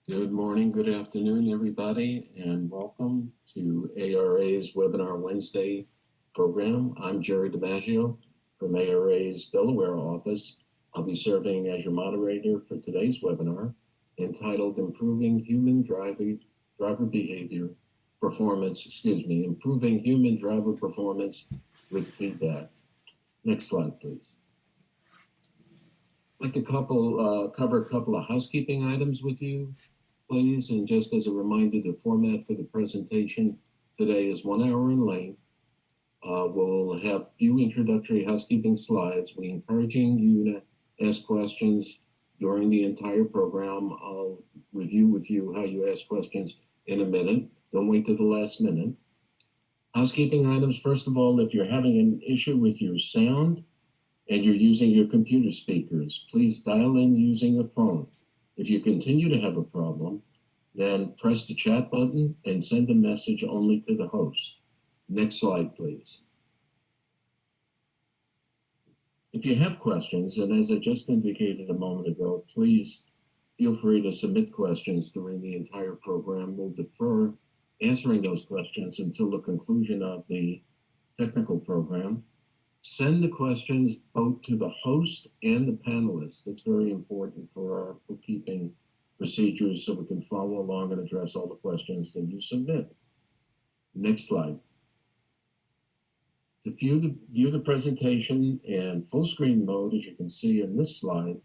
Good morning, good afternoon, everybody, and welcome to ARA's Webinar Wednesday program. I'm Jerry DiMaggio from ARA's Delaware office. I'll be serving as your moderator for today's webinar entitled Improving Human Driver Behavior Performance, Improving Human Driver Performance with Feedback. Next slide, please. I'd like to cover a couple of housekeeping items with you, please. And just as a reminder, the format for the presentation today is 1 hour in length. We'll have few introductory housekeeping slides. We're encouraging you to ask questions during the entire program. I'll review with you how you ask questions in a minute. Don't wait till the last minute. Housekeeping items, first of all, if you're having an issue with your sound and you're using your computer speakers, please dial in using a phone. If you continue to have a problem, then press the chat button and send a message only to the host. Next slide, please. If you have questions, and as I just indicated a moment ago, please feel free to submit questions during the entire program. We'll defer answering those questions until the conclusion of the technical program. Send the questions both to the host and the panelists. That's very important for our bookkeeping procedures so we can follow along and address all the questions that you submit. Next slide. To view the presentation in full screen mode, as you can see in this slide,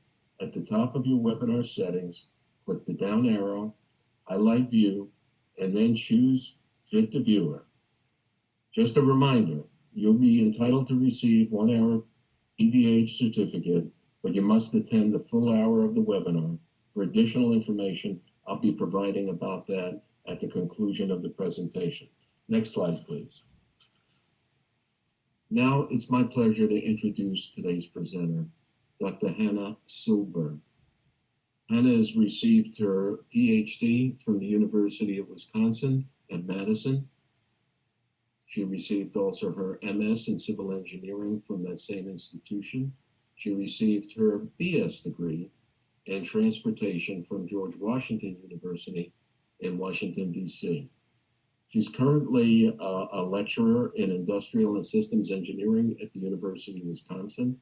at the top of your webinar settings, click the down arrow, highlight view, and then choose Fit to Viewer. Just a reminder, you'll be entitled to receive 1 hour PVH certificate, but you must attend the full hour of the webinar. For additional information, I'll be providing about that at the conclusion of the presentation. Next slide, please. Now it's my pleasure to introduce today's presenter, Dr. Hannah Silber. Hannah has received her PhD from the University of Wisconsin at Madison. She received also her MS in civil engineering from that same institution. She received her BS degree in transportation from George Washington University in Washington, D.C. She's currently a lecturer in industrial and systems engineering at the University of Wisconsin.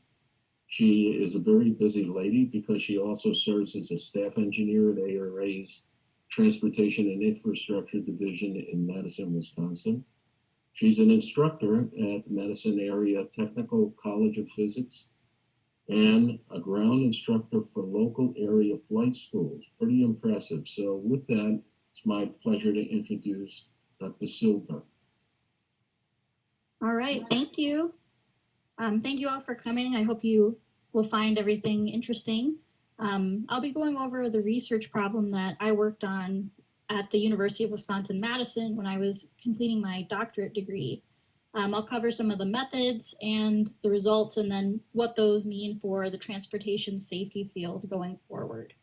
She is a very busy lady because she also serves as a staff engineer at ARA's Transportation and Infrastructure Division in Madison, Wisconsin. She's an instructor at the Madison Area Technical College of Physics and a ground instructor for local area flight schools. Pretty impressive. So with that, it's my pleasure to introduce Dr. Silber. All right, thank you. Thank you all for coming. I hope you will find everything interesting. I'll be going over the research problem that I worked on at the University of Wisconsin-Madison when I was completing my doctorate degree. I'll cover some of the methods and the results and then what those mean for the transportation safety field going forward.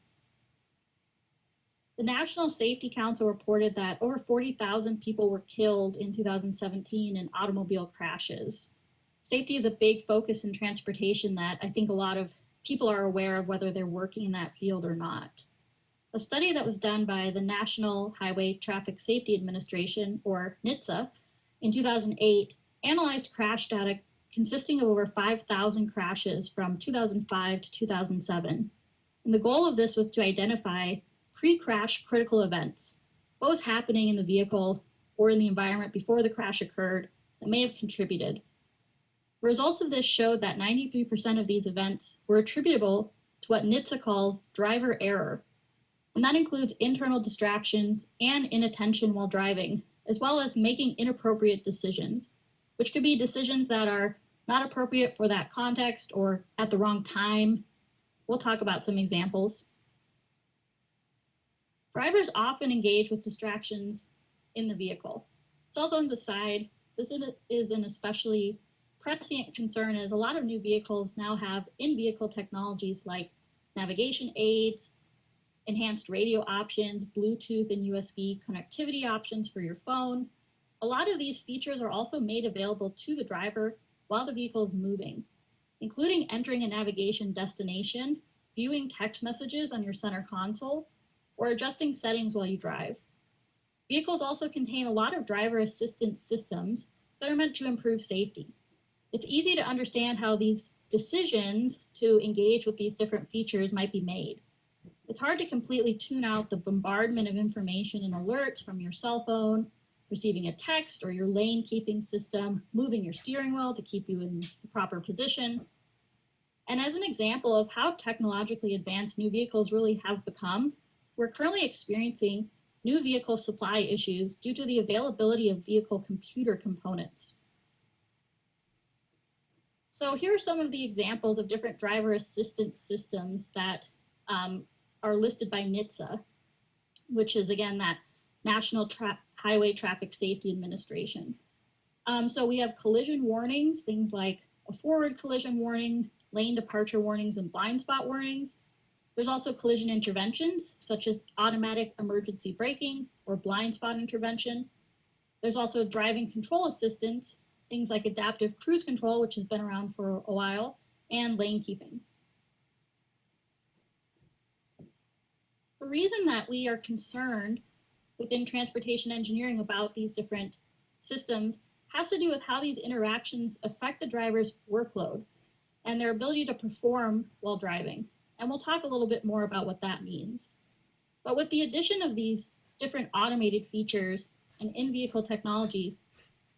The National Safety Council reported that over 40,000 people were killed in 2017 in automobile crashes. Safety is a big focus in transportation that I think a lot of people are aware of whether they're working in that field or not. A study that was done by the National Highway Traffic Safety Administration, or NHTSA, in 2008 analyzed crash data consisting of over 5,000 crashes from 2005 to 2007. And the goal of this was to identify pre-crash critical events. What was happening in the vehicle or in the environment before the crash occurred that may have contributed. The results of this showed that 93% of these events were attributable to what NHTSA calls driver error. And that includes internal distractions and inattention while driving, as well as making inappropriate decisions, which could be decisions that are not appropriate for that context or at the wrong time. We'll talk about some examples. Drivers often engage with distractions in the vehicle. Cell phones aside, this is an especially prescient concern as a lot of new vehicles now have in-vehicle technologies like navigation aids, enhanced radio options, Bluetooth and USB connectivity options for your phone. A lot of these features are also made available to the driver while the vehicle is moving, including entering a navigation destination, viewing text messages on your center console, or adjusting settings while you drive. Vehicles also contain a lot of driver assistance systems that are meant to improve safety. It's easy to understand how these decisions to engage with these different features might be made. It's hard to completely tune out the bombardment of information and alerts from your cell phone, receiving a text, or your lane keeping system, moving your steering wheel to keep you in the proper position. And as an example of how technologically advanced new vehicles really have become, we're currently experiencing new vehicle supply issues due to the availability of vehicle computer components. So here are some of the examples of different driver assistance systems that are listed by NHTSA, which is, again, that National Highway Traffic Safety Administration. So we have collision warnings, things like a forward collision warning, lane departure warnings, and blind spot warnings. There's also collision interventions, such as automatic emergency braking or blind spot intervention. There's also driving control assistance, things like adaptive cruise control, which has been around for a while, and lane keeping. The reason that we are concerned within transportation engineering about these different systems has to do with how these interactions affect the driver's workload and their ability to perform while driving. And we'll talk a little bit more about what that means. But with the addition of these different automated features and in-vehicle technologies,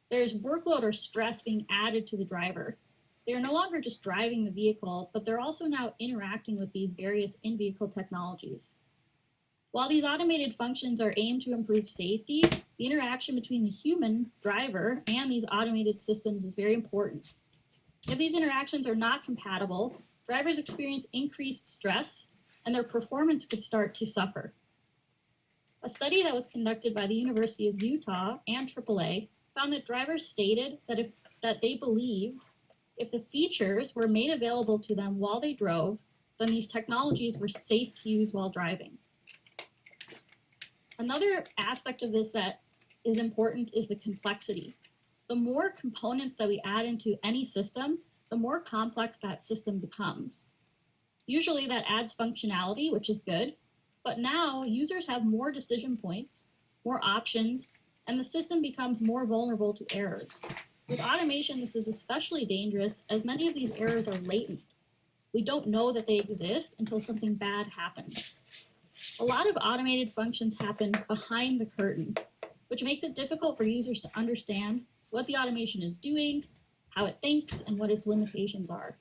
there's workload or stress being added to the driver. They're no longer just driving the vehicle, but they're also now interacting with these various in-vehicle technologies. While these automated functions are aimed to improve safety, the interaction between the human driver and these automated systems is very important. If these interactions are not compatible, drivers experience increased stress and their performance could start to suffer. A study that was conducted by the University of Utah and AAA found that drivers stated that they believed if the features were made available to them while they drove, then these technologies were safe to use while driving. Another aspect of this that is important is the complexity. The more components that we add into any system, the more complex that system becomes. Usually that adds functionality, which is good, but now users have more decision points, more options, and the system becomes more vulnerable to errors. With automation, this is especially dangerous as many of these errors are latent. We don't know that they exist until something bad happens. A lot of automated functions happen behind the curtain, which makes it difficult for users to understand what the automation is doing, how it thinks, and what its limitations are.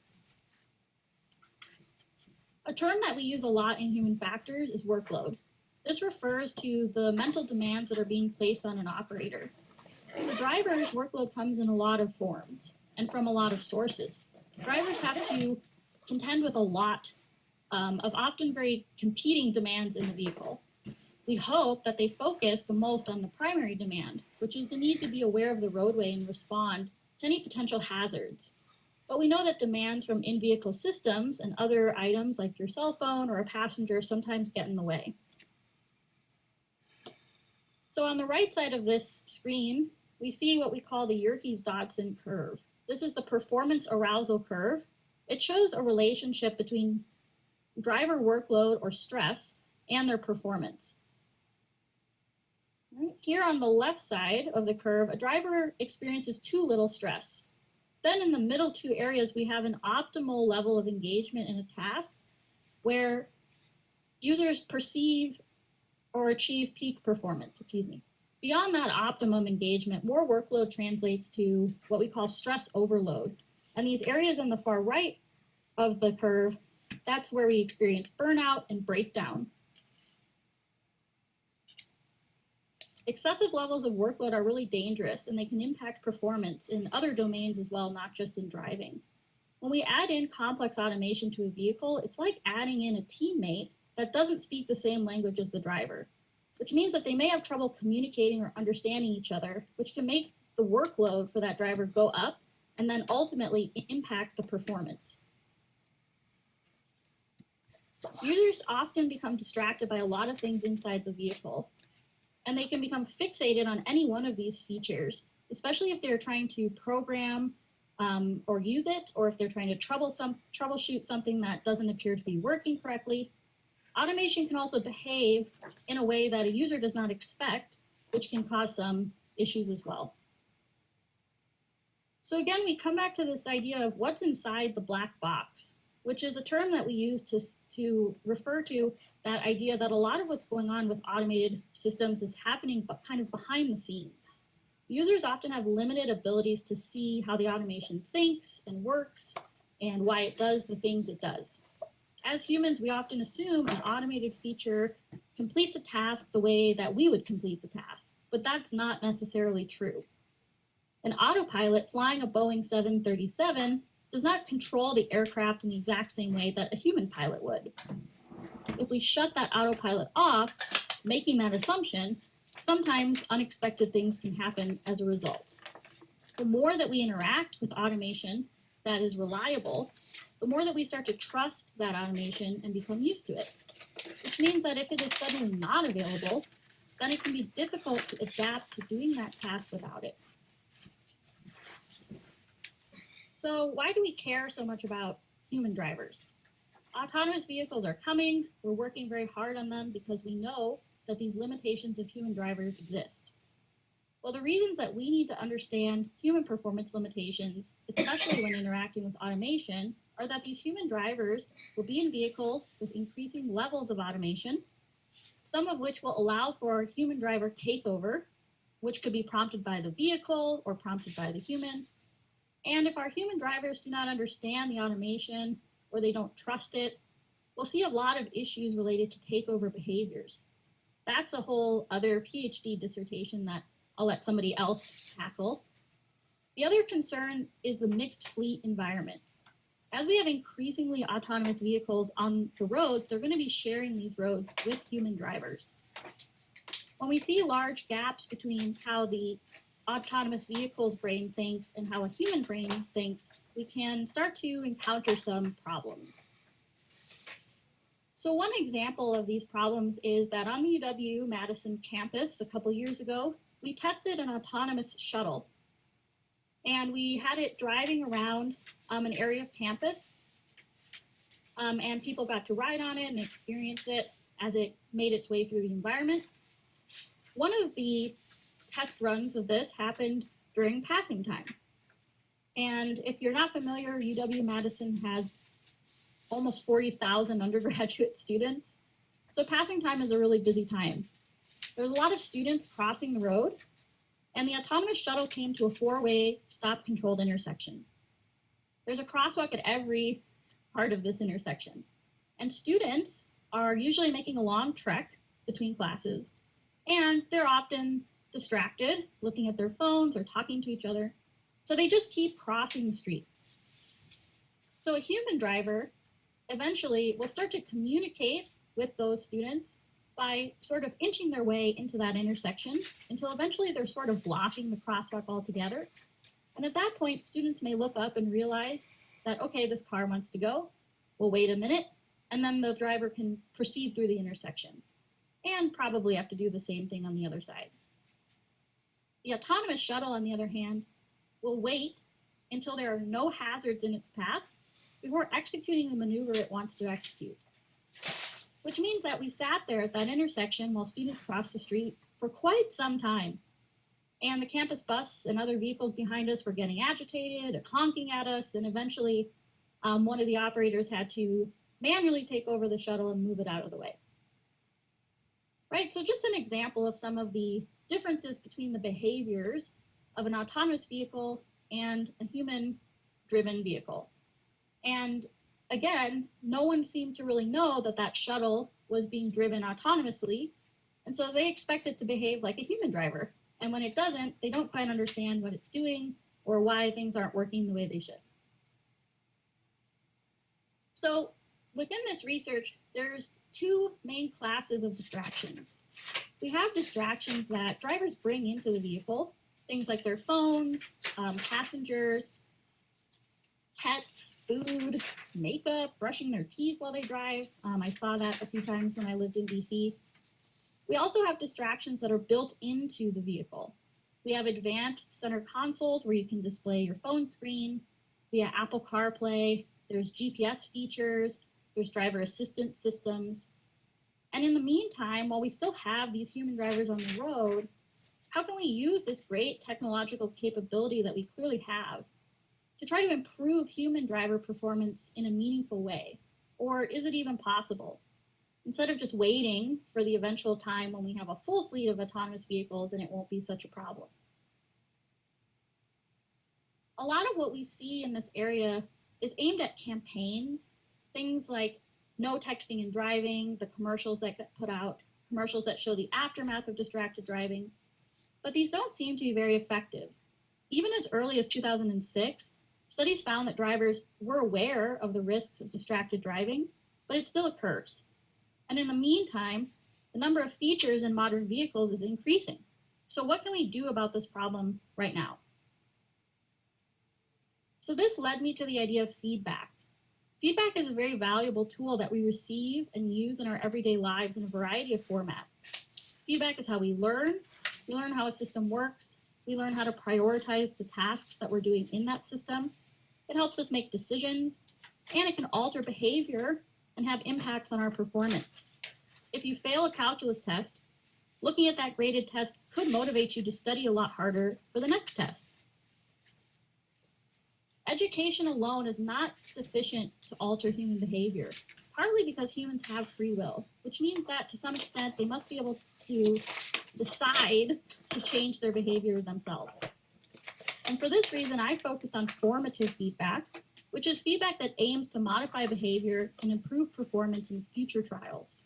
A term that we use a lot in human factors is workload. This refers to the mental demands that are being placed on an operator. For drivers, workload comes in a lot of forms and from a lot of sources. Drivers have to contend with a lot of often very competing demands in the vehicle. We hope that they focus the most on the primary demand, which is the need to be aware of the roadway and respond to any potential hazards. But we know that demands from in-vehicle systems and other items like your cell phone or a passenger sometimes get in the way. So on the right side of this screen, we see what we call the Yerkes-Dodson curve. This is the performance arousal curve. It shows a relationship between driver workload or stress and their performance. Right. Here on the left side of the curve, a driver experiences too little stress. Then in the middle two areas, we have an optimal level of engagement in a task where users perceive or achieve peak performance, Beyond that optimum engagement, more workload translates to what we call stress overload. And these areas on the far right of the curve, that's where we experience burnout and breakdown. Excessive levels of workload are really dangerous and they can impact performance in other domains as well, not just in driving. When we add in complex automation to a vehicle, it's like adding in a teammate that doesn't speak the same language as the driver, which means that they may have trouble communicating or understanding each other, which can make the workload for that driver go up and then ultimately impact the performance. Users often become distracted by a lot of things inside the vehicle, and they can become fixated on any one of these features, especially if they're trying to program or use it, or if they're trying to troubleshoot something that doesn't appear to be working correctly. Automation can also behave in a way that a user does not expect, which can cause some issues as well. So again, we come back to this idea of what's inside the black box, which is a term that we use to refer to that idea that a lot of what's going on with automated systems is happening but kind of behind the scenes. Users often have limited abilities to see how the automation thinks and works and why it does the things it does. As humans, we often assume an automated feature completes a task the way that we would complete the task, but that's not necessarily true. An autopilot flying a Boeing 737 does not control the aircraft in the exact same way that a human pilot would. If we shut that autopilot off, making that assumption, sometimes unexpected things can happen as a result. The more that we interact with automation that is reliable, the more that we start to trust that automation and become used to it, which means that if it is suddenly not available, then it can be difficult to adapt to doing that task without it. So why do we care so much about human drivers? Autonomous vehicles are coming. We're working very hard on them because we know that these limitations of human drivers exist. Well, the reasons that we need to understand human performance limitations, especially when interacting with automation, are that these human drivers will be in vehicles with increasing levels of automation, some of which will allow for human driver takeover, which could be prompted by the vehicle or prompted by the human. And if our human drivers do not understand the automation or they don't trust it, we'll see a lot of issues related to takeover behaviors. That's a whole other PhD dissertation that I'll let somebody else tackle. The other concern is the mixed fleet environment. As we have increasingly autonomous vehicles on the roads, they're going to be sharing these roads with human drivers. When we see large gaps between how the autonomous vehicle's brain thinks and how a human brain thinks, we can start to encounter some problems. So one example of these problems is that on the UW-Madison campus a couple years ago, we tested an autonomous shuttle. And we had it driving around an area of campus, and people got to ride on it and experience it as it made its way through the environment. One of the test runs of this happened during passing time. And if you're not familiar, UW-Madison has almost 40,000 undergraduate students. So passing time is a really busy time. There's a lot of students crossing the road, and the autonomous shuttle came to a four-way stop-controlled intersection. There's a crosswalk at every part of this intersection. And students are usually making a long trek between classes, and they're often distracted, looking at their phones or talking to each other. So they just keep crossing the street. So a human driver eventually will start to communicate with those students by sort of inching their way into that intersection until eventually they're sort of blocking the crosswalk altogether. And at that point, students may look up and realize that, okay, this car wants to go, we'll wait a minute, and then the driver can proceed through the intersection and probably have to do the same thing on the other side. The autonomous shuttle, on the other hand, will wait until there are no hazards in its path before executing the maneuver it wants to execute. Which means that we sat there at that intersection while students crossed the street for quite some time. And the campus bus and other vehicles behind us were getting agitated, honking at us, and eventually one of the operators had to manually take over the shuttle and move it out of the way. Right, so just an example of some of the differences between the behaviors of an autonomous vehicle and a human-driven vehicle. And again, no one seemed to really know that that shuttle was being driven autonomously, and so they expect it to behave like a human driver. And when it doesn't, they don't quite understand what it's doing or why things aren't working the way they should. So within this research, there's two main classes of distractions. We have distractions that drivers bring into the vehicle, things like their phones, passengers, pets, food, makeup, brushing their teeth while they drive. I saw that a few times when I lived in DC. We also have distractions that are built into the vehicle. We have advanced center consoles where you can display your phone screen. We have Apple CarPlay. There's GPS features. There's driver assistance systems. And in the meantime, while we still have these human drivers on the road, how can we use this great technological capability that we clearly have to try to improve human driver performance in a meaningful way? Or is it even possible? Instead of just waiting for the eventual time when we have a full fleet of autonomous vehicles and it won't be such a problem. A lot of what we see in this area is aimed at campaigns, things like no texting and driving, the commercials that get put out, commercials that show the aftermath of distracted driving, but these don't seem to be very effective. Even as early as 2006, studies found that drivers were aware of the risks of distracted driving, but it still occurs. And in the meantime, the number of features in modern vehicles is increasing. So what can we do about this problem right now? So this led me to the idea of feedback. Feedback is a very valuable tool that we receive and use in our everyday lives in a variety of formats. Feedback is how we learn how a system works, we learn how to prioritize the tasks that we're doing in that system. It helps us make decisions, and it can alter behavior and have impacts on our performance. If you fail a calculus test, looking at that graded test could motivate you to study a lot harder for the next test. Education alone is not sufficient to alter human behavior, partly because humans have free will, which means that to some extent they must be able to decide to change their behavior themselves. And for this reason, I focused on formative feedback, which is feedback that aims to modify behavior and improve performance in future trials.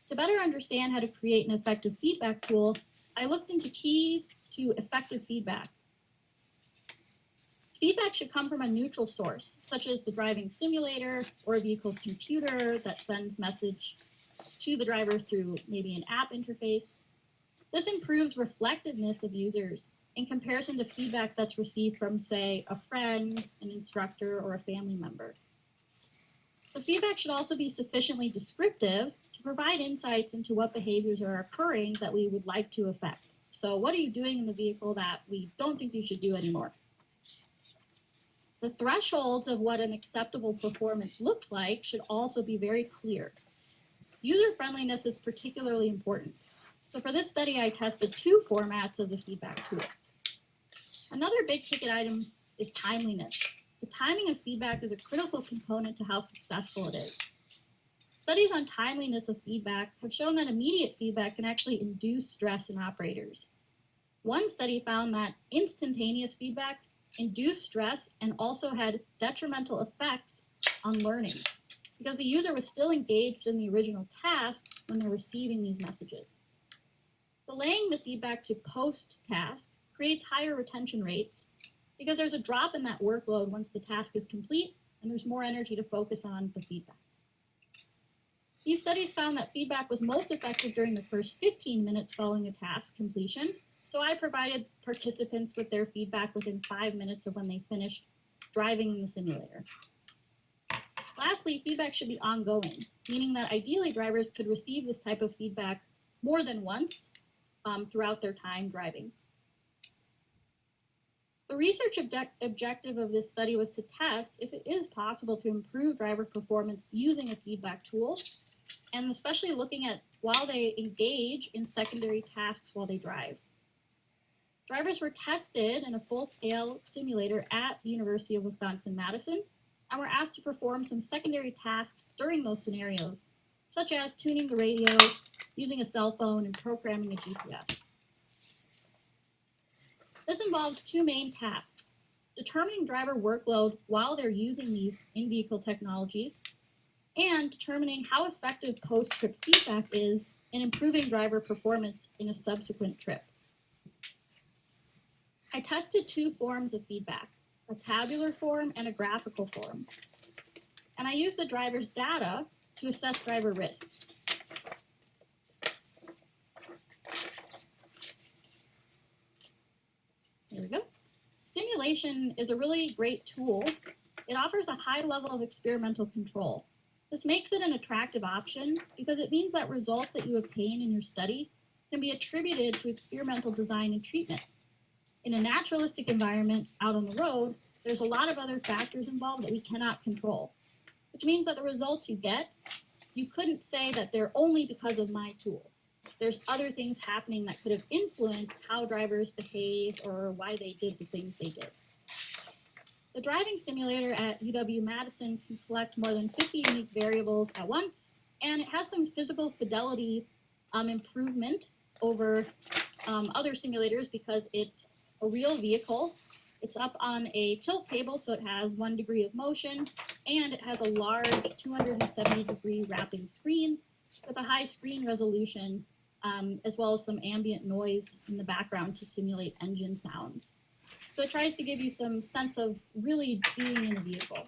To better understand how to create an effective feedback tool, I looked into keys to effective feedback. Feedback should come from a neutral source, such as the driving simulator or a vehicle's computer that sends message to the driver through maybe an app interface. This improves reflectiveness of users in comparison to feedback that's received from, say, a friend, an instructor, or a family member. The feedback should also be sufficiently descriptive to provide insights into what behaviors are occurring that we would like to affect. So what are you doing in the vehicle that we don't think you should do anymore? The thresholds of what an acceptable performance looks like should also be very clear. User-friendliness is particularly important. So for this study, I tested 2 formats of the feedback tool. Another big ticket item is timeliness. The timing of feedback is a critical component to how successful it is. Studies on timeliness of feedback have shown that immediate feedback can actually induce stress in operators. One study found that instantaneous feedback induced stress and also had detrimental effects on learning because the user was still engaged in the original task when they're receiving these messages. Delaying the feedback to post-task creates higher retention rates because there's a drop in that workload once the task is complete and there's more energy to focus on the feedback. These studies found that feedback was most effective during the first 15 minutes following a task completion. So I provided participants with their feedback within 5 minutes of when they finished driving in the simulator. Lastly, feedback should be ongoing, meaning that ideally drivers could receive this type of feedback more than once throughout their time driving. The research objective of this study was to test if it is possible to improve driver performance using a feedback tool, and especially looking at while they engage in secondary tasks while they drive. Drivers were tested in a full-scale simulator at the University of Wisconsin-Madison and were asked to perform some secondary tasks during those scenarios, such as tuning the radio, using a cell phone, and programming a GPS. This involved 2 main tasks: determining driver workload while they're using these in-vehicle technologies, and determining how effective post-trip feedback is in improving driver performance in a subsequent trip. I tested 2 forms of feedback, a tabular form and a graphical form. And I used the driver's data to assess driver risk. There we go. Simulation is a really great tool. It offers a high level of experimental control. This makes it an attractive option because it means that results that you obtain in your study can be attributed to experimental design and treatment. In a naturalistic environment out on the road, there's a lot of other factors involved that we cannot control, which means that the results you get you couldn't say that they're only because of my tool. There's other things happening that could have influenced how drivers behave or why they did the things they did. The driving simulator at UW-Madison can collect more than 50 unique variables at once, and it has some physical fidelity improvement over other simulators because it's a real vehicle. It's up on a tilt table, so it has 1 degree of motion, and it has a large 270-degree wrapping screen with a high screen resolution, as well as some ambient noise in the background to simulate engine sounds. So it tries to give you some sense of really being in a vehicle.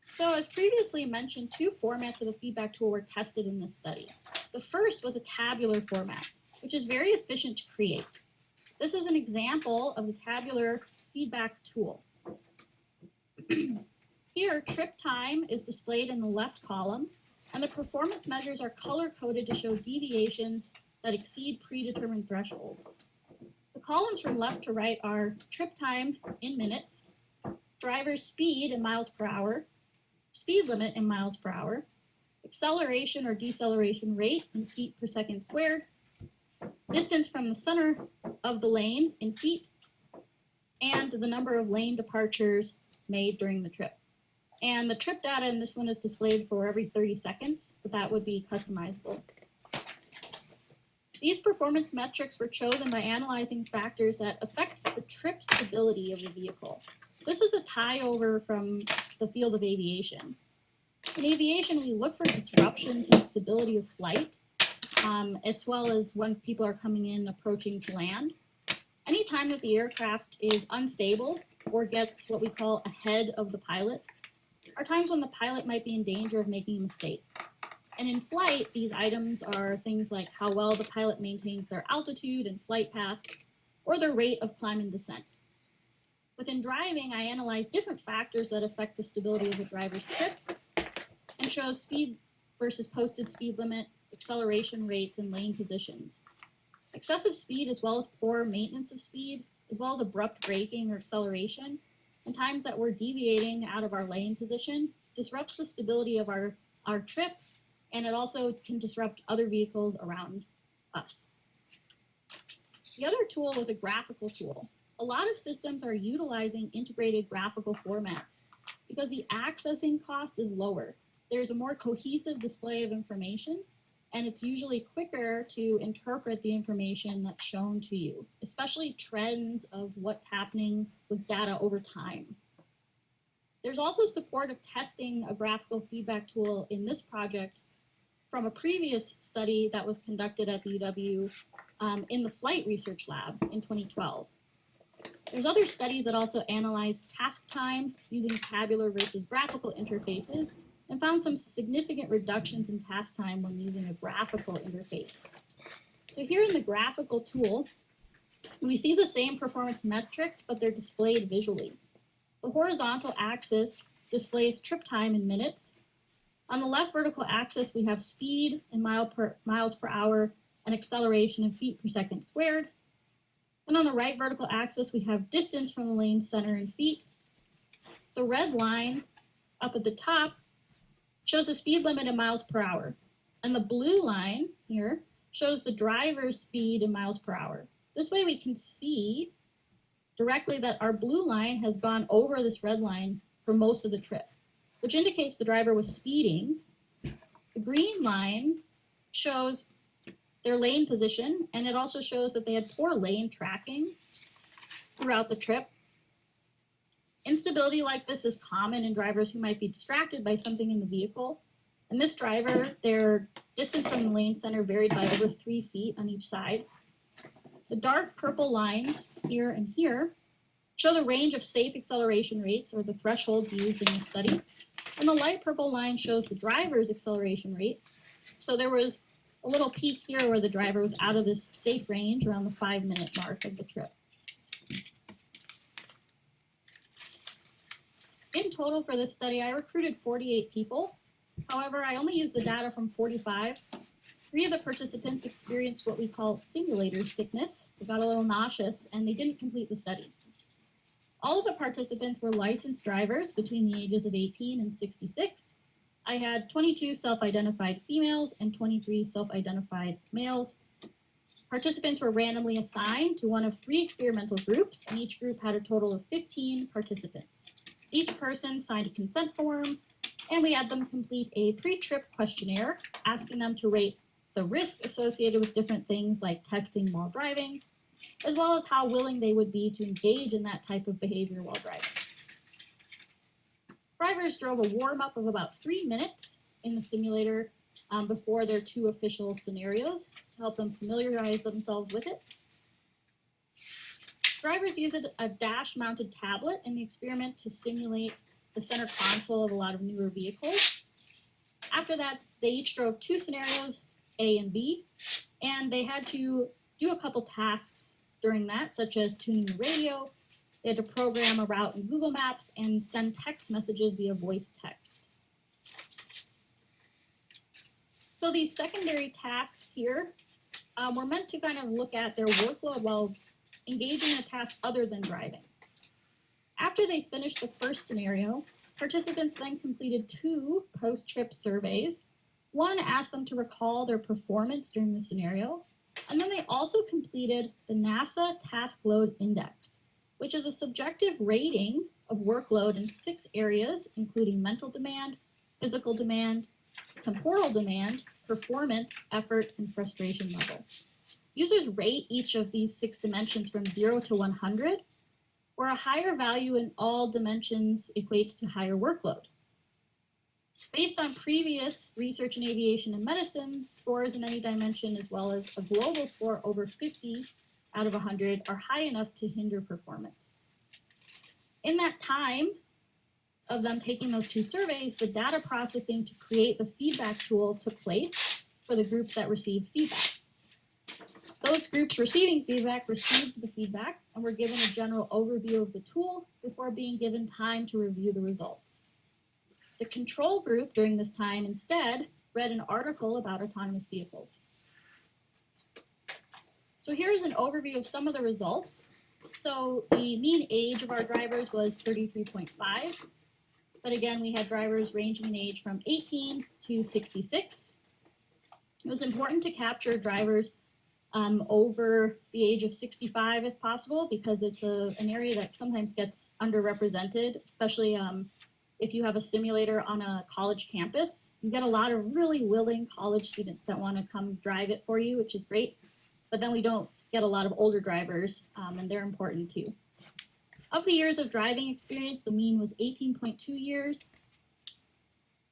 So as previously mentioned, 2 formats of the feedback tool were tested in this study. The first was a tabular format, which is very efficient to create. This is an example of the tabular feedback tool. Here, trip time is displayed in the left column, and the performance measures are color-coded to show deviations that exceed predetermined thresholds. The columns from left to right are trip time in minutes, driver's speed in miles per hour, speed limit in miles per hour, acceleration or deceleration rate in feet per second squared, distance from the center of the lane in feet, and the number of lane departures made during the trip. And the trip data in this one is displayed for every 30 seconds, but that would be customizable. These performance metrics were chosen by analyzing factors that affect the trip stability of the vehicle. This is a tie-over from the field of aviation. In aviation, we look for disruptions in stability of flight, as well as when people are coming in approaching to land. Anytime that the aircraft is unstable or gets what we call ahead of the pilot, are times when the pilot might be in danger of making a mistake. And in flight, these items are things like how well the pilot maintains their altitude and flight path, or their rate of climb and descent. Within driving, I analyze different factors that affect the stability of a driver's trip and show speed versus posted speed limit, acceleration rates, and lane positions. Excessive speed, as well as poor maintenance of speed, as well as abrupt braking or acceleration, and times that we're deviating out of our lane position, disrupts the stability of our trip, and it also can disrupt other vehicles around us. The other tool was a graphical tool. A lot of systems are utilizing integrated graphical formats because the accessing cost is lower. There's a more cohesive display of information, and it's usually quicker to interpret the information that's shown to you, especially trends of what's happening with data over time. There's also support of testing a graphical feedback tool in this project from a previous study that was conducted at the UW in the Flight Research Lab in 2012. There's other studies that also analyzed task time using tabular versus graphical interfaces and found some significant reductions in task time when using a graphical interface. So here in the graphical tool, we see the same performance metrics, but they're displayed visually. The horizontal axis displays trip time in minutes. On the left vertical axis, we have speed in miles per hour and acceleration in feet per second squared. And on the right vertical axis, we have distance from the lane center in feet. The red line up at the top shows the speed limit in miles per hour. And the blue line here shows the driver's speed in miles per hour. This way we can see directly that our blue line has gone over this red line for most of the trip, which indicates the driver was speeding. The green line shows their lane position, and it also shows that they had poor lane tracking throughout the trip. Instability like this is common in drivers who might be distracted by something in the vehicle. And this driver, their distance from the lane center varied by over 3 feet on each side. The dark purple lines here and here show the range of safe acceleration rates, or the thresholds used in the study. And the light purple line shows the driver's acceleration rate. So there was a little peak here where the driver was out of this safe range around the 5-minute mark of the trip. In total for this study, I recruited 48 people. However, I only used the data from 45. 3 of the participants experienced what we call simulator sickness. They got a little nauseous and they didn't complete the study. All of the participants were licensed drivers between the ages of 18 and 66. I had 22 self-identified females and 23 self-identified males. Participants were randomly assigned to one of 3 experimental groups, and each group had a total of 15 participants. Each person signed a consent form, and we had them complete a pre-trip questionnaire asking them to rate the risk associated with different things like texting while driving, as well as how willing they would be to engage in that type of behavior while driving. Drivers drove a warm-up of about 3 minutes in the simulator before their 2 official scenarios to help them familiarize themselves with it. Drivers used a dash-mounted tablet in the experiment to simulate the center console of a lot of newer vehicles. After that, they each drove 2 scenarios, A and B, and they had to do a couple tasks during that, such as tuning the radio. They had to program a route in Google Maps and send text messages via voice text. So these secondary tasks here were meant to kind of look at their workload while engaging in a task other than driving. After they finished the first scenario, participants then completed 2 post-trip surveys. One asked them to recall their performance during the scenario, and then they also completed the NASA Task Load Index, which is a subjective rating of workload in 6 areas, including mental demand, physical demand, temporal demand, performance, effort, and frustration level. Users rate each of these 6 dimensions from 0 to 100, where a higher value in all dimensions equates to higher workload. Based on previous research in aviation and medicine, scores in any dimension, as well as a global score over 50 out of 100, are high enough to hinder performance. In that time of them taking those 2 surveys, the data processing to create the feedback tool took place for the groups that received feedback. Those groups receiving feedback received the feedback and were given a general overview of the tool before being given time to review the results. The control group during this time instead read an article about autonomous vehicles. So here's an overview of some of the results. So the mean age of our drivers was 33.5. But again, we had drivers ranging in age from 18 to 66. It was important to capture drivers over the age of 65 if possible, because it's an area that sometimes gets underrepresented, especially if you have a simulator on a college campus. You get a lot of really willing college students that want to come drive it for you, which is great. But then we don't get a lot of older drivers, and they're important too. Of the years of driving experience, the mean was 18.2 years.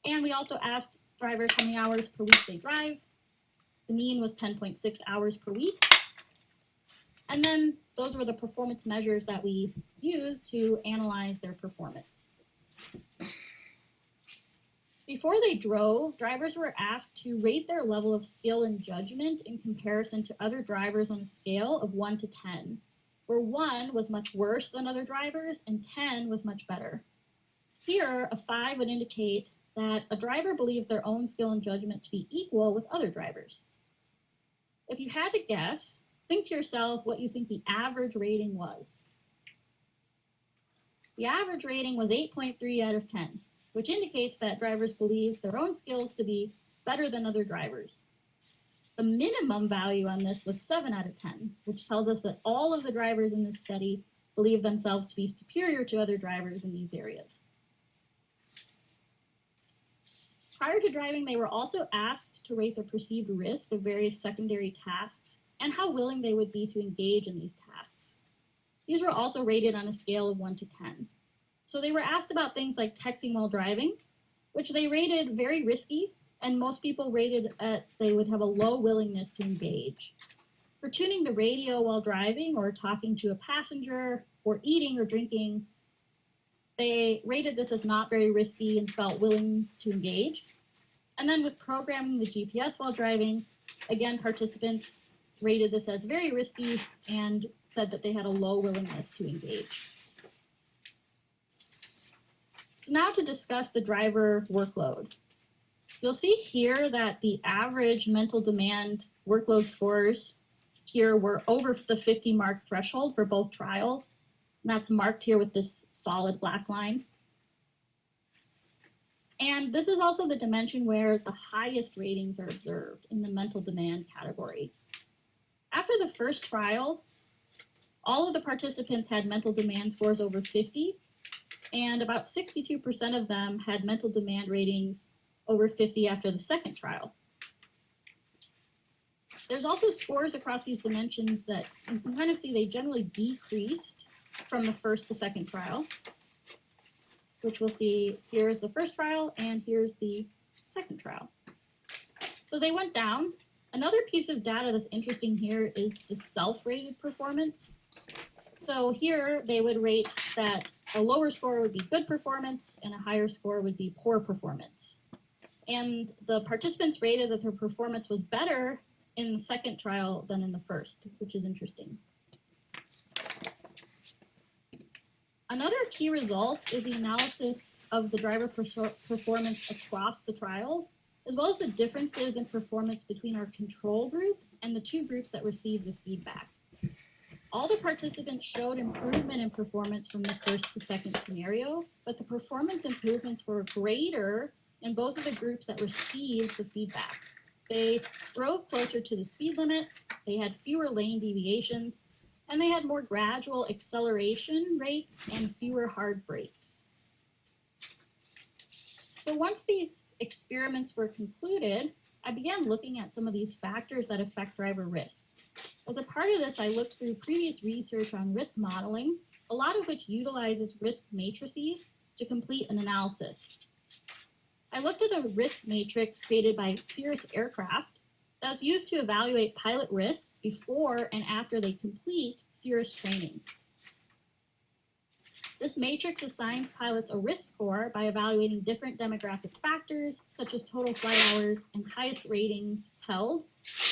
And we also asked drivers how many hours per week they drive. The mean was 10.6 hours per week. And then those were the performance measures that we used to analyze their performance. Before they drove, drivers were asked to rate their level of skill and judgment in comparison to other drivers on a scale of 1 to 10, where 1 was much worse than other drivers and 10 was much better. Here, a 5 would indicate that a driver believes their own skill and judgment to be equal with other drivers. If you had to guess, think to yourself what you think the average rating was. The average rating was 8.3 out of 10, which indicates that drivers believe their own skills to be better than other drivers. The minimum value on this was 7 out of 10, which tells us that all of the drivers in this study believe themselves to be superior to other drivers in these areas. Prior to driving, they were also asked to rate the perceived risk of various secondary tasks and how willing they would be to engage in these tasks. These were also rated on a scale of 1 to 10. So they were asked about things like texting while driving, which they rated very risky, and most people rated they would have a low willingness to engage. For tuning the radio while driving or talking to a passenger or eating or drinking, they rated this as not very risky and felt willing to engage. And then with programming the GPS while driving, again, participants rated this as very risky and said that they had a low willingness to engage. So now to discuss the driver workload. You'll see here that the average mental demand workload scores here were over the 50 mark threshold for both trials. And that's marked here with this solid black line. And this is also the dimension where the highest ratings are observed in the mental demand category. After the first trial, all of the participants had mental demand scores over 50, and about 62% of them had mental demand ratings over 50 after the second trial. There's also scores across these dimensions that you can kind of see they generally decreased from the first to second trial, which we'll see here's the first trial and here's the second trial. So they went down. Another piece of data that's interesting here is the self-rated performance. So here they would rate that a lower score would be good performance and a higher score would be poor performance. And the participants rated that their performance was better in the second trial than in the first, which is interesting. Another key result is the analysis of the driver performance across the trials, as well as the differences in performance between our control group and the two groups that received the feedback. All the participants showed improvement in performance from the first to second scenario, but the performance improvements were greater in both of the groups that received the feedback. They drove closer to the speed limit, they had fewer lane deviations, and they had more gradual acceleration rates and fewer hard brakes. So once these experiments were concluded, I began looking at some of these factors that affect driver risk. As a part of this, I looked through previous research on risk modeling, a lot of which utilizes risk matrices to complete an analysis. I looked at a risk matrix created by Cirrus Aircraft that was used to evaluate pilot risk before and after they complete Cirrus training. This matrix assigns pilots a risk score by evaluating different demographic factors, such as total flight hours and highest ratings held,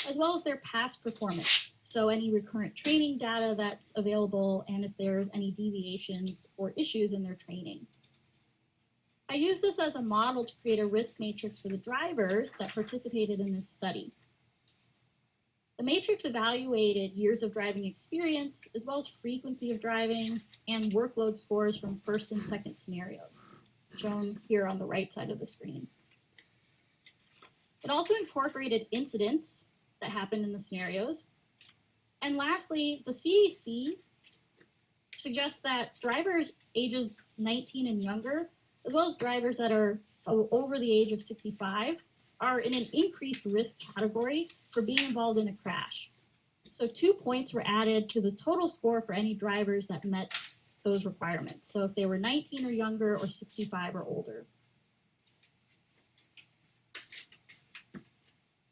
as well as their past performance. So any recurrent training data that's available and if there's any deviations or issues in their training. I used this as a model to create a risk matrix for the drivers that participated in this study. The matrix evaluated years of driving experience, as well as frequency of driving and workload scores from first and second scenarios, shown here on the right side of the screen. It also incorporated incidents that happened in the scenarios. And lastly, the CAC suggests that drivers ages 19 and younger, as well as drivers that are over the age of 65, are in an increased risk category for being involved in a crash. So 2 points were added to the total score for any drivers that met those requirements. So if they were 19 or younger or 65 or older.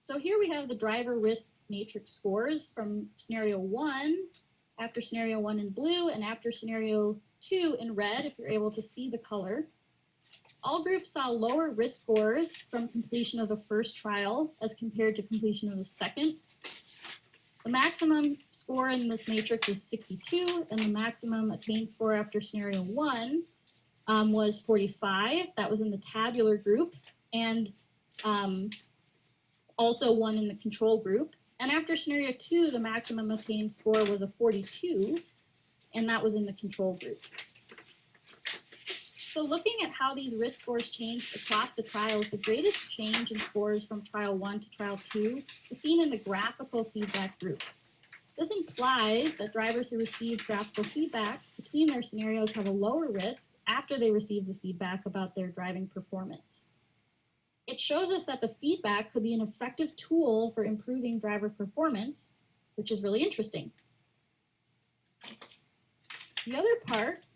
So here we have the driver risk matrix scores from scenario 1, after scenario 1 in blue, and after scenario 2 in red, if you're able to see the color. All groups saw lower risk scores from completion of the first trial as compared to completion of the second. The maximum score in this matrix is 62, and the maximum attained score after scenario 1 was 45. That was in the tabular group, and also one in the control group. And after scenario 2, the maximum attained score was a 42, and that was in the control group. So looking at how these risk scores changed across the trials, the greatest change in scores from trial 1 to trial 2 is seen in the graphical feedback group. This implies that drivers who receive graphical feedback between their scenarios have a lower risk after they receive the feedback about their driving performance. It shows us that the feedback could be an effective tool for improving driver performance, which is really interesting. The other part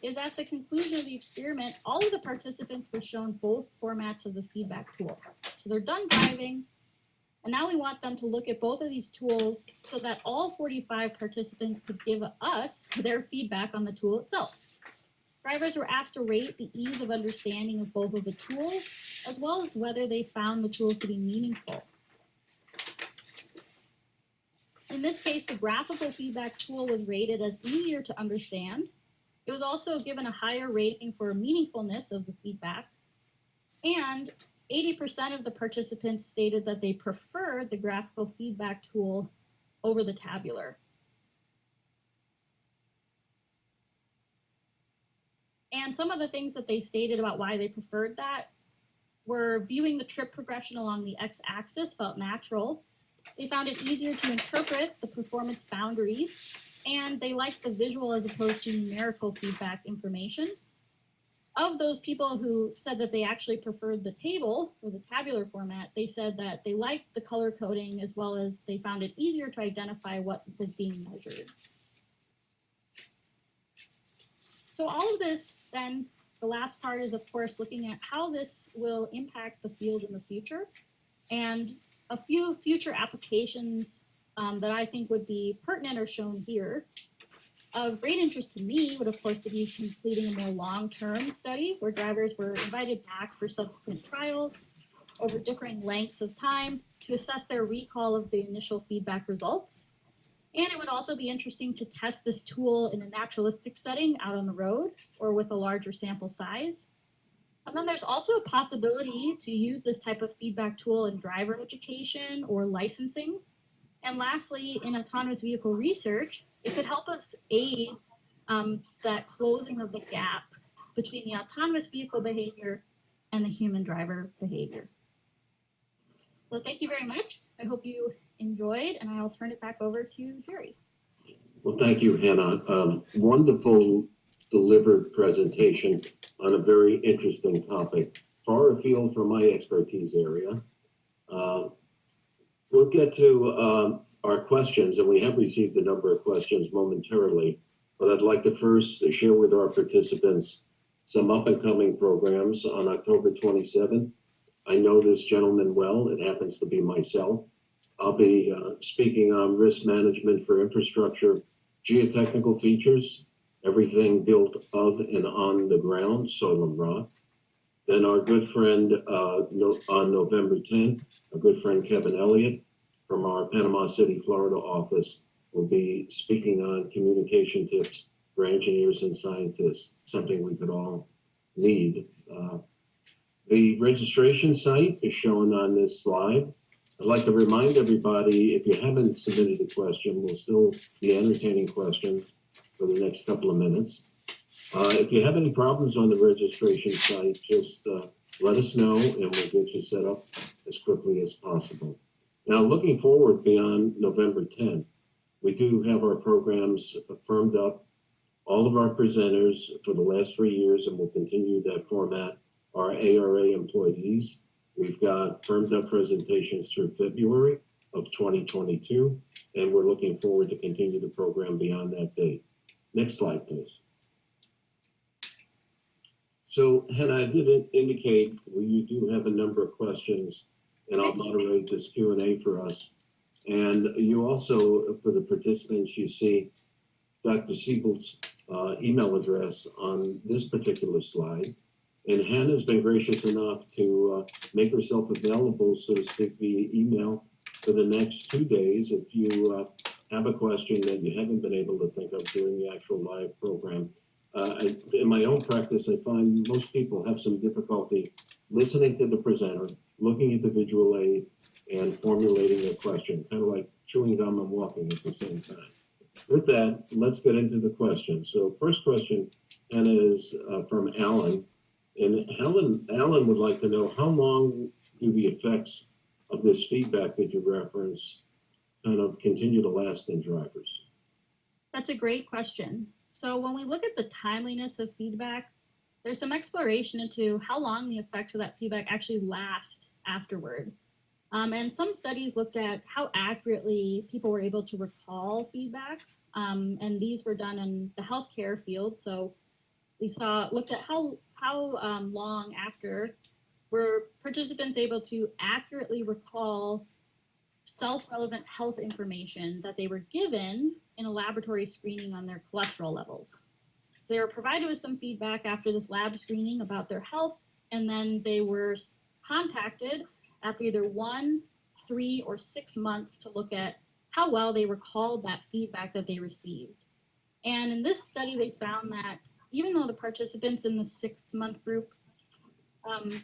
is at the conclusion of the experiment, all of the participants were shown both formats of the feedback tool. So they're done driving, and now we want them to look at both of these tools so that all 45 participants could give us their feedback on the tool itself. Drivers were asked to rate the ease of understanding of both of the tools, as well as whether they found the tools to be meaningful. In this case, the graphical feedback tool was rated as easier to understand. It was also given a higher rating for meaningfulness of the feedback, and 80% of the participants stated that they preferred the graphical feedback tool over the tabular. And some of the things that they stated about why they preferred that were viewing the trip progression along the x-axis felt natural. They found it easier to interpret the performance boundaries, and they liked the visual as opposed to numerical feedback information. Of those people who said that they actually preferred the table or the tabular format, they said that they liked the color coding as well as they found it easier to identify what was being measured. So all of this then, the last part is of course looking at how this will impact the field in the future, and a few future applications that I think would be pertinent are shown here. Of great interest to me would, of course, to be completing a more long-term study where drivers were invited back for subsequent trials over differing lengths of time to assess their recall of the initial feedback results. And it would also be interesting to test this tool in a naturalistic setting out on the road or with a larger sample size. And then there's also a possibility to use this type of feedback tool in driver education or licensing. And lastly, in autonomous vehicle research, it could help us aid that closing of the gap between the autonomous vehicle behavior and the human driver behavior. Well, thank you very much. I hope you enjoyed, and I'll turn it back over to Gary. Well, thank you, Hannah. Wonderful delivered presentation on a very interesting topic, far afield from my expertise area. We'll get to our questions, and we have received a number of questions momentarily, but I'd like to first share with our participants some up-and-coming programs on October 27th. I know this gentleman well. It happens to be myself. I'll be speaking on risk management for infrastructure, geotechnical features, everything built of and on the ground, soil and rock. Then our good friend on November 10th, our good friend Kevin Elliott from our Panama City, Florida office will be speaking on communication tips for engineers and scientists, something we could all need. The registration site is shown on this slide. I'd like to remind everybody, if you haven't submitted a question, we'll still be entertaining questions for the next couple of minutes. If you have any problems on the registration site, just let us know and we'll get you set up as quickly as possible. Now, looking forward beyond November 10th, we do have our programs firmed up. All of our presenters for the last 3 years, and we'll continue that format, are ARA employees. We've got firmed up presentations through February of 2022, and we're looking forward to continue the program beyond that date. Next slide, please. So, Hannah, I did indicate you do have a number of questions, and I'll moderate this Q&A for us. And you also, for the participants, you see Dr. Siebel's email address on this particular slide. And Hannah's been gracious enough to make herself available, so to speak, via email for the next 2 days. If you have a question that you haven't been able to think of during the actual live program. In my own practice, I find most people have some difficulty listening to the presenter, looking at the visual aid, and formulating a question, kind of like chewing gum and walking at the same time. With that, let's get into the questions. So first question, Hannah, is from Alan. And Alan would like to know, how long do the effects of this feedback that you reference kind of continue to last in drivers? That's a great question. So when we look at the timeliness of feedback, there's some exploration into how long the effects of that feedback actually last afterward. And some studies looked at how accurately people were able to recall feedback. And these were done in the healthcare field. So we looked at how long after were participants able to accurately recall self-relevant health information that they were given in a laboratory screening on their cholesterol levels. So they were provided with some feedback after this lab screening about their health, and then they were contacted after either 1, 3, or 6 months to look at how well they recalled that feedback that they received. And in this study, they found that even though the participants in the 6-month group,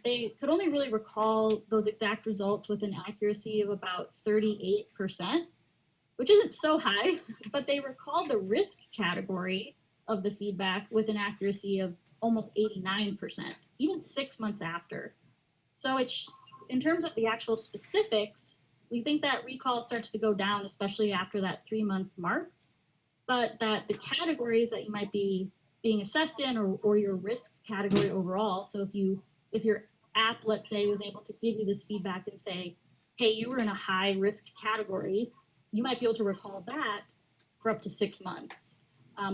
they could only really recall those exact results with an accuracy of about 38%, which isn't so high, but they recalled the risk category of the feedback with an accuracy of almost 89%, even 6 months after. So it's, in terms of the actual specifics, we think that recall starts to go down, especially after that 3-month mark, but that the categories that you might be being assessed in, or your risk category overall. So if your app, let's say, was able to give you this feedback and say, hey, you were in a high risk category, you might be able to recall that for up to 6 months.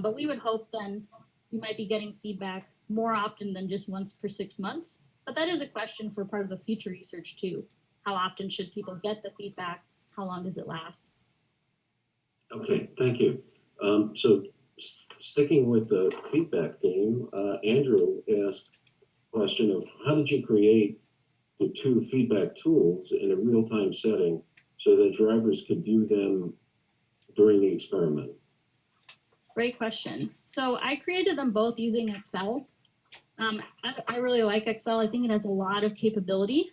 But we would hope then you might be getting feedback more often than just once per 6 months. But that is a question for part of the future research too. How often should people get the feedback? How long does it last? Okay, thank you. Sticking with the feedback theme, Andrew asked a question of how did you create the 2 feedback tools in a real-time setting so that drivers could view them during the experiment? Great question. So I created them both using Excel. I really like Excel. I think it has a lot of capability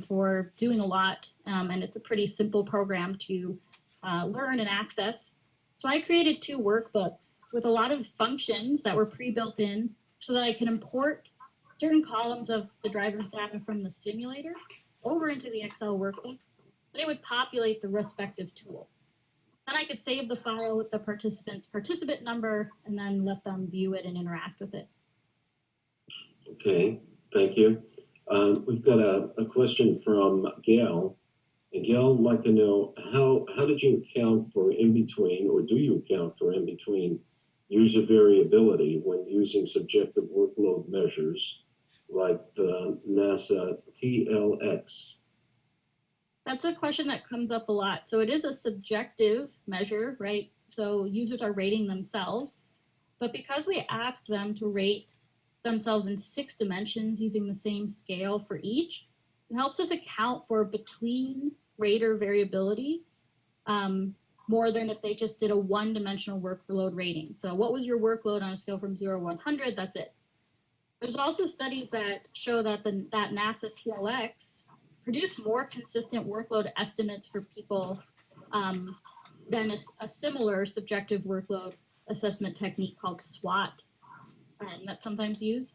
for doing a lot, and it's a pretty simple program to learn and access. So I created 2 workbooks with a lot of functions that were pre-built in so that I can import certain columns of the driver's data from the simulator over into the Excel workbook, and it would populate the respective tool. Then I could save the file with the participant's participant number and then let them view it and interact with it. Okay, thank you. We've got a question from Gail. And Gail would like to know, how did you account for in-between, or do you account for in-between user variability when using subjective workload measures like the NASA TLX? That's a question that comes up a lot. So it is a subjective measure, right? So users are rating themselves. But because we ask them to rate themselves in 6 dimensions using the same scale for each, it helps us account for between rater variability more than if they just did a 1-dimensional workload rating. So what was your workload on a scale from 0 to 100? That's it. There's also studies that show that that NASA TLX produced more consistent workload estimates for people than a similar subjective workload assessment technique called SWOT that's sometimes used.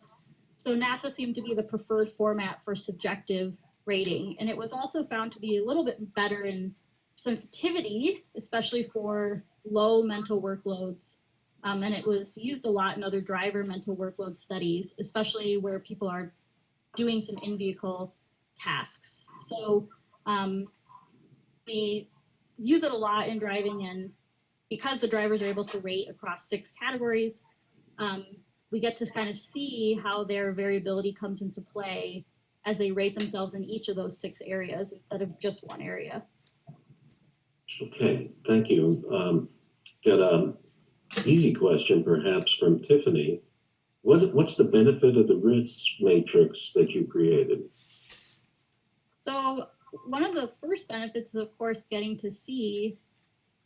So NASA seemed to be the preferred format for subjective rating, and it was also found to be a little bit better in sensitivity, especially for low mental workloads. And it was used a lot in other driver mental workload studies, especially where people are doing some in-vehicle tasks. So we use it a lot in driving, and because the drivers are able to rate across 6 categories, we get to kind of see how their variability comes into play as they rate themselves in each of those 6 areas instead of just one area. Okay, thank you. Got an easy question perhaps from Tiffany. What's the benefit of the risk matrix that you created? So one of the first benefits is, of course, getting to see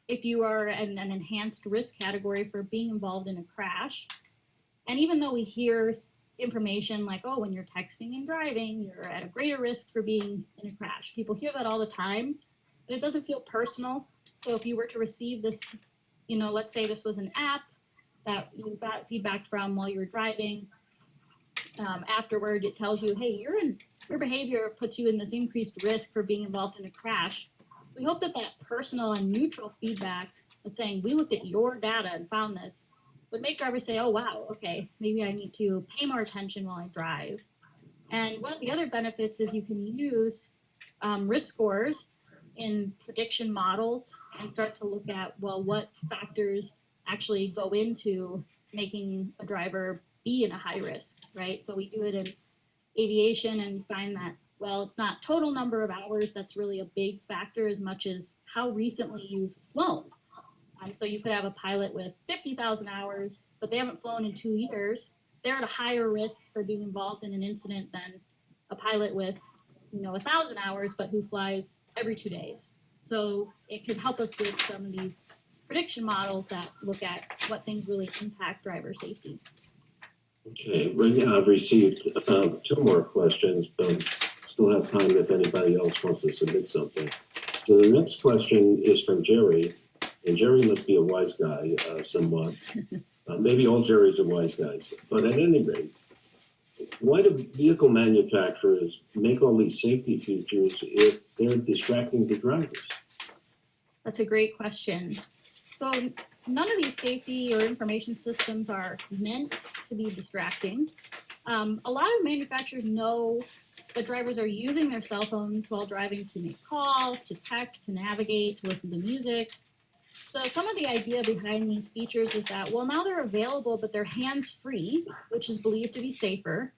if you are an enhanced risk category for being involved in a crash. And even though we hear information like, oh, when you're texting and driving, you're at a greater risk for being in a crash. People hear that all the time, but it doesn't feel personal. So if you were to receive this, let's say this was an app that you got feedback from while you were driving, afterward it tells you, hey, your behavior puts you in this increased risk for being involved in a crash. We hope that personal and neutral feedback that's saying, we looked at your data and found this, would make drivers say, oh, wow, okay, maybe I need to pay more attention while I drive. And one of the other benefits is you can use risk scores in prediction models and start to look at, well, what factors actually go into making a driver be in a high risk, right? So we do it in aviation, and we find that, well, it's not total number of hours that's really a big factor as much as how recently you've flown. So you could have a pilot with 50,000 hours, but they haven't flown in 2 years. They're at a higher risk for being involved in an incident than a pilot with, 1,000 hours, but who flies every 2 days. So it could help us with some of these prediction models that look at what things really impact driver safety. Okay, right now I've received 2 more questions, but still have time if anybody else wants to submit something. So the next question is from Jerry, and Jerry must be a wise guy somewhat. Maybe all Jerry's are wise guys, but at any rate, why do vehicle manufacturers make all these safety features if they're distracting the drivers? That's a great question. So none of these safety or information systems are meant to be distracting. A lot of manufacturers know that drivers are using their cell phones while driving to make calls, to text, to navigate, to listen to music. So some of the idea behind these features is that, well, now they're available, but they're hands-free, which is believed to be safer.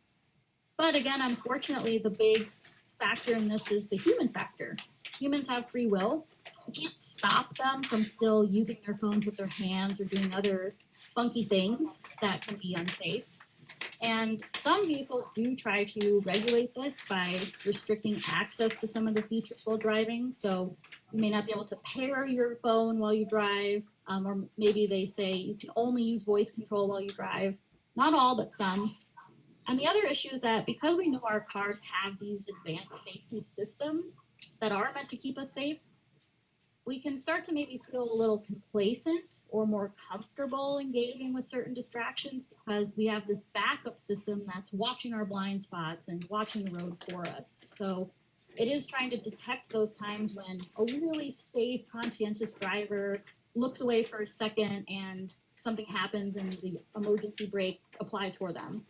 But again, unfortunately, the big factor in this is the human factor. Humans have free will. You can't stop them from still using their phones with their hands or doing other funky things that can be unsafe. And some vehicles do try to regulate this by restricting access to some of the features while driving. So you may not be able to pair your phone while you drive, or maybe they say you can only use voice control while you drive. Not all, but some. And the other issue is that because we know our cars have these advanced safety systems that are meant to keep us safe, we can start to maybe feel a little complacent or more comfortable engaging with certain distractions because we have this backup system that's watching our blind spots and watching the road for us. So it is trying to detect those times when a really safe, conscientious driver looks away for a second and something happens and the emergency brake applies for them.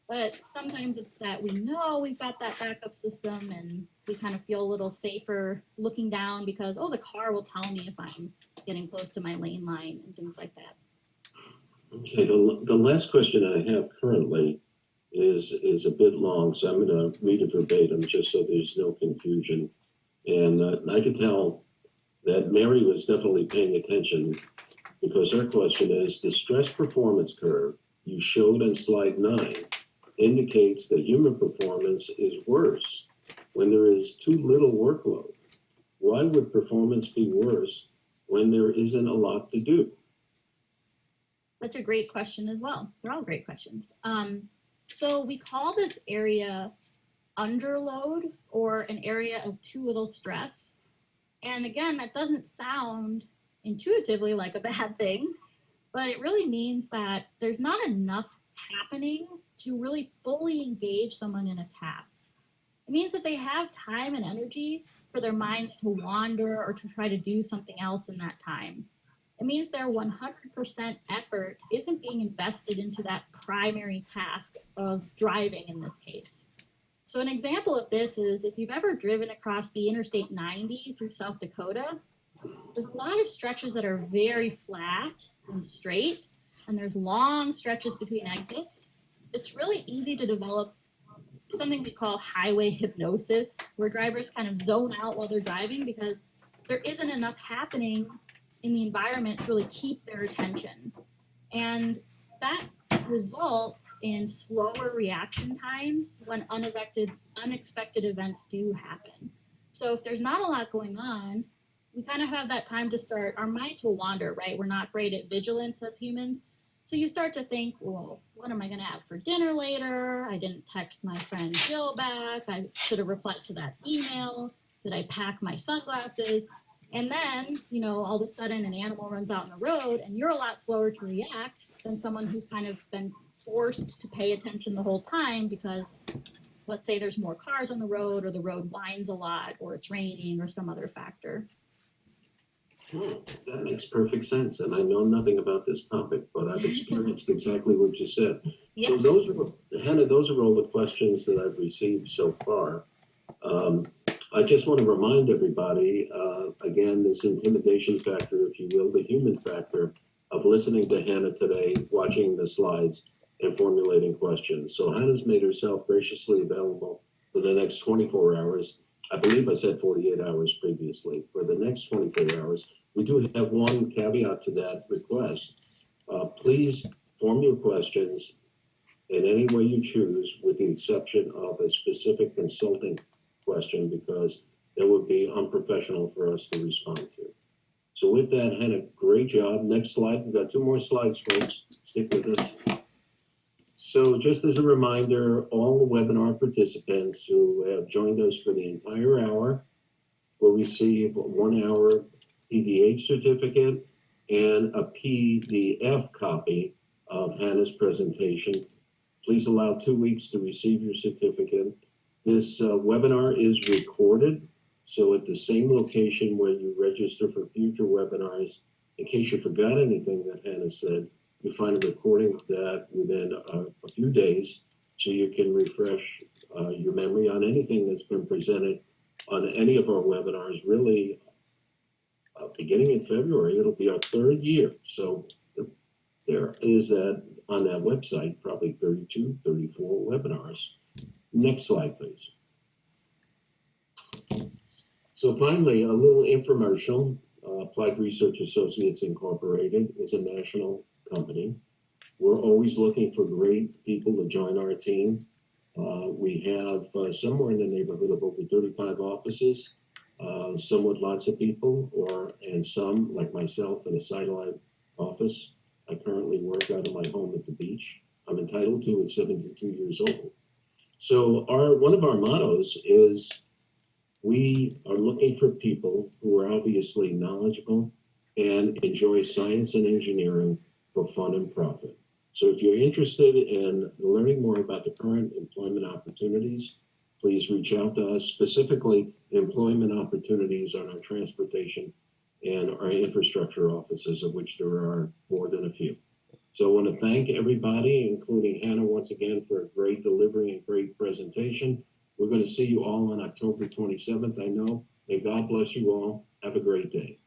But sometimes it's that we know we've got that backup system and we kind of feel a little safer looking down because, oh, the car will tell me if I'm getting close to my lane line and things like that. Okay, the last question I have currently is a bit long, so I'm going to read it verbatim just so there's no confusion. And I could tell that Mary was definitely paying attention because her question is, the stress performance curve you showed on slide 9 indicates that human performance is worse when there is too little workload. Why would performance be worse when there isn't a lot to do? That's a great question as well. They're all great questions. So we call this area underload or an area of too little stress. And again, that doesn't sound intuitively like a bad thing, but it really means that there's not enough happening to really fully engage someone in a task. It means that they have time and energy for their minds to wander or to try to do something else in that time. It means their 100% effort isn't being invested into that primary task of driving in this case. So an example of this is if you've ever driven across the Interstate 90 through South Dakota, there's a lot of stretches that are very flat and straight, and there's long stretches between exits. It's really easy to develop something we call highway hypnosis, where drivers kind of zone out while they're driving because there isn't enough happening in the environment to really keep their attention. And that results in slower reaction times when unexpected events do happen. So if there's not a lot going on, we kind of have that time to start, our mind to wander, right? We're not great at vigilance as humans. So you start to think, well, what am I going to have for dinner later? I didn't text my friend Jill back. I should have replied to that email. Did I pack my sunglasses? And then, all of a sudden an animal runs out in the road and you're a lot slower to react than someone who's kind of been forced to pay attention the whole time because let's say there's more cars on the road or the road winds a lot or it's raining or some other factor. Oh, that makes perfect sense. And I know nothing about this topic, but I've experienced exactly what you said. Yes. So Hannah, those are all the questions that I've received so far. I just want to remind everybody, again, this intimidation factor, if you will, the human factor of listening to Hannah today, watching the slides, and formulating questions. So Hannah's made herself graciously available for the next 24 hours. I believe I said 48 hours previously. For the next 24 hours, we do have one caveat to that request. Please form your questions in any way you choose, with the exception of a specific consulting question, because that would be unprofessional for us to respond to. So with that, Hannah, great job. Next slide. We've got 2 more slides, folks. Stick with us. So just as a reminder, all the webinar participants who have joined us for the entire hour will receive a 1-hour PDH certificate and a PDF copy of Hannah's presentation. Please allow 2 weeks to receive your certificate. This webinar is recorded, so at the same location where you register for future webinars, in case you forgot anything that Hannah said, you find a recording of that within a few days, so you can refresh your memory on anything that's been presented on any of our webinars. Really, beginning in February, it'll be our 3rd year. So there is that on that website, probably 32, 34 webinars. Next slide, please. So finally, a little infomercial. Applied Research Associates Incorporated is a national company. We're always looking for great people to join our team. We have somewhere in the neighborhood of over 35 offices, some with lots of people, and some, like myself, in a satellite office. I currently work out of my home at the beach. I'm entitled to at 72 years old. So one of our mottos is we are looking for people who are obviously knowledgeable and enjoy science and engineering for fun and profit. So if you're interested in learning more about the current employment opportunities, please reach out to us, specifically employment opportunities on our transportation and our infrastructure offices, of which there are more than a few. So I want to thank everybody, including Hannah, once again, for a great delivery and great presentation. We're going to see you all on October 27th, I know. May God bless you all. Have a great day.